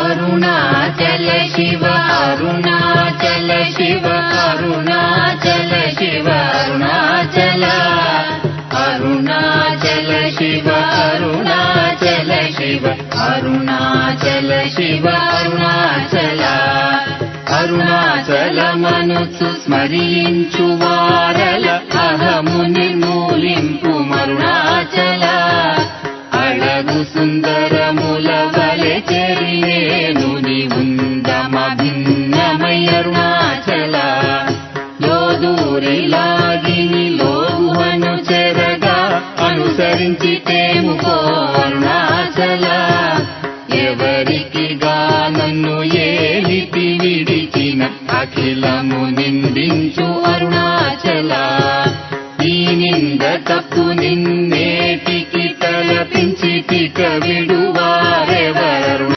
అరుణాచల శివ అరుణాచల శివ అరుణాచల శివ అరుణాచల అరుణాచల శివ అరుణాచల శివ అరుణాచల శివ అరుణాచల అరుణాచలమనుచు స్మరించు వారల అహము నిర్మూలింపు మరుణాచల అడగు సుందరముల వలె చెరియేను ఉందమభిన్నమై అరుణాచల లోదూరిలాగిని లోగుహను చెరగా అనుసరించి తేముకో అరుణాచల ఎవరికి గానన్ను ఏలితి విడిచిన అఖిలం